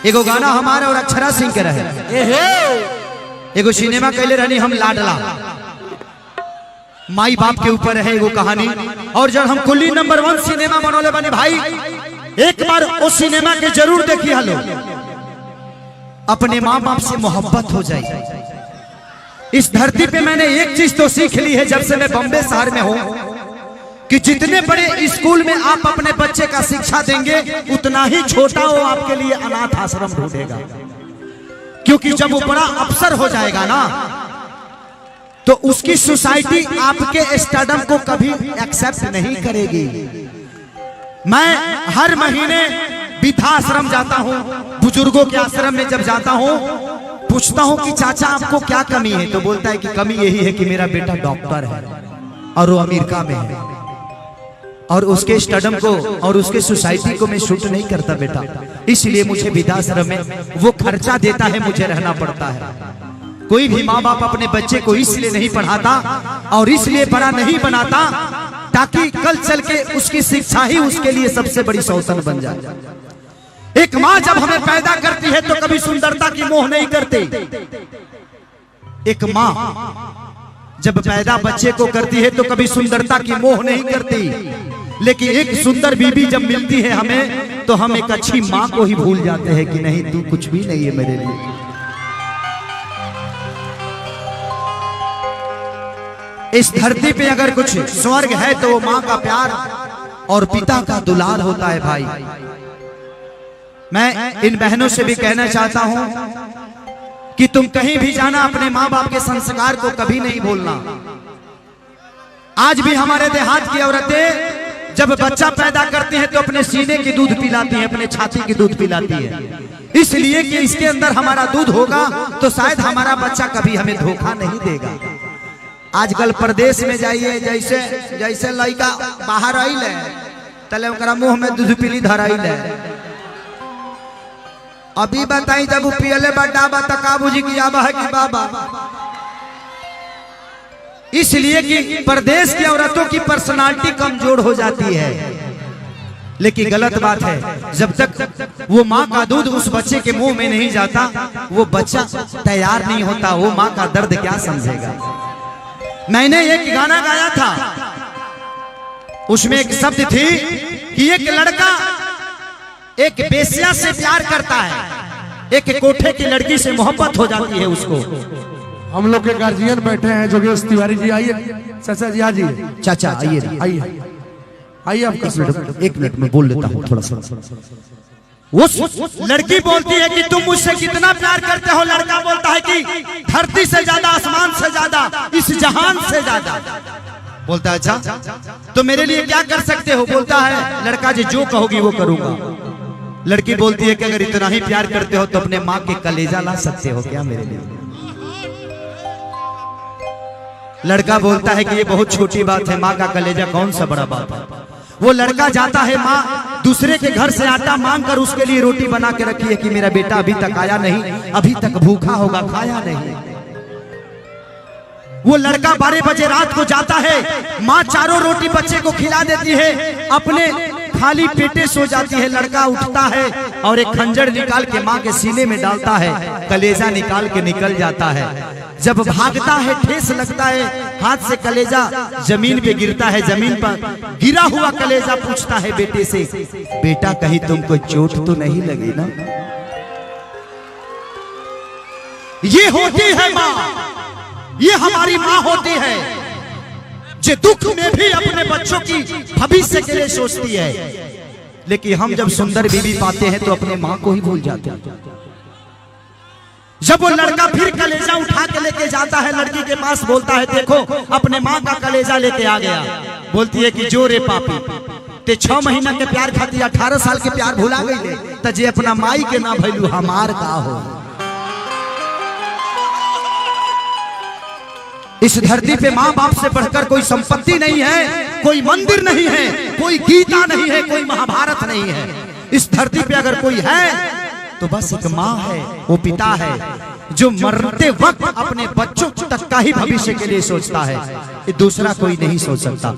एगो गाना हमारा और अक्षरा सिंह के रहे, एगो सिनेमा कैले रहनी हम लाडला, माई बाप के ऊपर है एगो कहानी। और जब हम कुल्ली नंबर 1 सिनेमा बनोले बने भाई, एक बार उस सिनेमा के जरूर देखिए हलो, अपने माँ बाप से मोहब्बत हो जाए। इस धरती पे मैंने एक चीज तो सीख ली है जब से मैं बॉम्बे शहर में हूं, कि जितने बड़े स्कूल में आप अपने बच्चे का शिक्षा देंगे उतना ही छोटा वो आपके लिए अनाथ आश्रम ढूंढेगा। क्योंकि जब वो बड़ा अफसर हो जाएगा ना, तो उसकी सोसाइटी आपके स्टडम को कभी एक्सेप्ट नहीं करेगी। मैं हर महीने वृद्धाश्रम जाता हूं, बुजुर्गों के आश्रम में जब जाता हूं, पूछता हूं कि चाचा आपको क्या कमी है, तो बोलता है कि कमी यही है कि मेरा बेटा डॉक्टर है और वो अमेरिका में है, और उसके स्टडम को और उसके सोसाइटी को मैं शूट नहीं करता बेटा, इसलिए मुझे वृद्धाश्रम में वो खर्चा देता है, मुझे रहना पड़ता है। कोई भी माँ बाप अपने बच्चे को इसलिए नहीं पढ़ाता और इसलिए बड़ा नहीं बनाता ताकि कल चल के उसकी शिक्षा ही उसके लिए सबसे बड़ी सौतन बन जाए। एक माँ जब हमें पैदा करती है तो कभी सुंदरता की मोह नहीं करती। एक माँ जब पैदा बच्चे को करती है तो कभी सुंदरता की मोह नहीं करती, लेकिन एक सुंदर बीबी जब मिलती है हमें तो हम एक अच्छी माँ को ही भूल जाते हैं कि नहीं तू कुछ भी नहीं है मेरे लिए। इस धरती पे अगर कुछ स्वर्ग है तो वो माँ का प्यार और पिता का दुलार होता है भाई। मैं इन बहनों से भी कहना चाहता हूं कि तुम कहीं भी जाना अपने माँ बाप के संस्कार को कभी नहीं भूलना। आज भी हमारे देहात की औरतें जब बच्चा पैदा करती हैं तो अपने सीने की दूध पिलाती हैं, अपने छाती की दूध पिलाती है, इसलिए कि इसके अंदर हमारा दूध होगा तो शायद हमारा बच्चा कभी हमें धोखा नहीं देगा। आजकल प्रदेश में जाइए, जैसे जैसे लड़का बाहर आइल है तले ओकरा मुंह में दूध पीली धराइल है। अभी बताई जब वो पियले बड़ा बता बुझी की आबा है कि बाबा, इसलिए कि प्रदेश की औरतों की पर्सनालिटी कमजोर हो जाती है। लेकिन गलत बात है, जब तक वो माँ का दूध उस बच्चे के मुंह में नहीं जाता वो बच्चा तैयार नहीं होता, वो माँ का दर्द क्या समझेगा। मैंने एक गाना गाया था, उसमें एक शब्द थी कि एक लड़का एक बेस्या से प्यार करता है, एक कोठे की लड़की से मोहब्बत हो जाती है उसको। हम लोग के गार्जियन बैठे हैं जोगेश तिवारी जी, आइए चाचा जी, आइए चाचा, आइए आइए आइए, आप एक मिनट में बोल लेता हूँ थोड़ा सा। उस लड़की बोलती है कि तुम मुझसे कितना प्यार करते हो, लड़का बोलता है कि धरती से ज्यादा, आसमान से ज्यादा, इस जहान से ज्यादा। बोलता है अच्छा तो मेरे लिए क्या कर सकते हो, बोलता है लड़का जी जो कहोगी वो करूंगा। लड़की बोलती है कि अगर इतना ही प्यार करते हो तो अपने माँ के कलेजा ला सकते हो क्या मेरे लिए। लड़का बोलता है कि ये बहुत छोटी बात है, माँ का कलेजा कौन सा बड़ा बात है। वो लड़का जाता है माँ दूसरे के घर से आटा मांग कर उसके लिए रोटी बना के रखी है कि मेरा बेटा अभी तक आया नहीं, अभी तक भूखा होगा, खाया नहीं। वो लड़का 12 बजे रात को जाता है, माँ चारों रोटी बच्चे को खिला देती है, अपने खाली पेटे सो जाती है। लड़का उठता है और एक खंजर निकाल के माँ के सीने में डालता है, कलेजा निकाल के निकल जाता है। जब भागता है ठेस लगता है, हाथ से कलेजा जमीन पे गिरता है, जमीन पर गिरा हुआ कलेजा पूछता है बेटे से, बेटा कहीं तुमको चोट तो नहीं लगी ना। ये होती है माँ, ये हमारी माँ होती है जो दुख में भी अपने बच्चों की भविष्य के लिए सोचती है। लेकिन हम जब सुंदर बीवी पाते हैं तो अपने माँ को ही भूल जाते हैं। जब वो लड़का फिर कलेजा उठा के लेके जाता है लड़की के पास, बोलता है देखो अपने माँ का कलेजा लेके आ गया। बोलती है कि जो रे पापी ते 6 महीना के प्यार खाती 18 साल के प्यार भुला गई तजे अपना माई के ना भैलू हमार का हो। इस धरती पे माँ बाप से बढ़कर कोई संपत्ति नहीं है, कोई मंदिर नहीं है, कोई गीता नहीं है, कोई महाभारत नहीं है। इस धरती पे अगर कोई है तो बस एक माँ है, वो पिता है जो मरते वक्त अपने बच्चों तक का ही भविष्य के लिए सोचता है, दूसरा कोई नहीं सोच सकता।